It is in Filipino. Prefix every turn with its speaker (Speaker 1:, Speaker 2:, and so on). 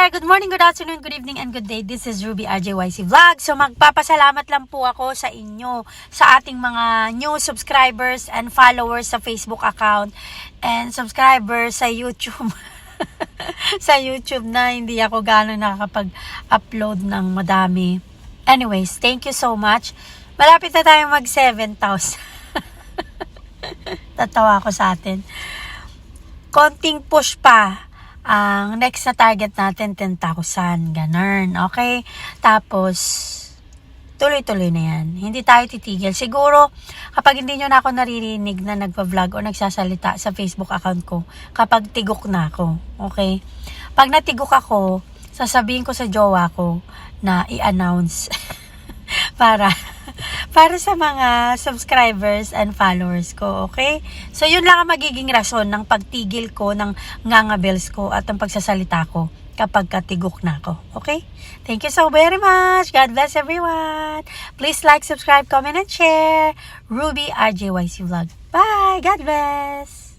Speaker 1: there! Good morning, good afternoon, good evening, and good day. This is Ruby RJYC Vlog. So magpapasalamat lang po ako sa inyo, sa ating mga new subscribers and followers sa Facebook account and subscribers sa YouTube. Sa YouTube na hindi ako gano'ng nakakapag-upload ng madami. Anyways, thank you so much. Malapit na tayo mag 7,000. Tatawa ako sa atin. Konting push pa. Ang next na target natin, 10,000. Ganun. Okay? Tapos, tuloy-tuloy na yan. Hindi tayo titigil. Siguro, kapag hindi nyo na ako naririnig na nagpa-vlog o nagsasalita sa Facebook account ko, kapag tigok na ako. Okay? Pag natigok ako, sasabihin ko sa jowa ko na i-announce para sa mga subscribers and followers ko, okay? So, yun lang ang magiging rason ng pagtigil ko, ng ngangabels ko, at ng pagsasalita ko kapag katigok na ako, okay? Thank you so very much. God bless everyone. Please like, subscribe, comment, and share. Ruby RJYC Vlog. Bye. God bless.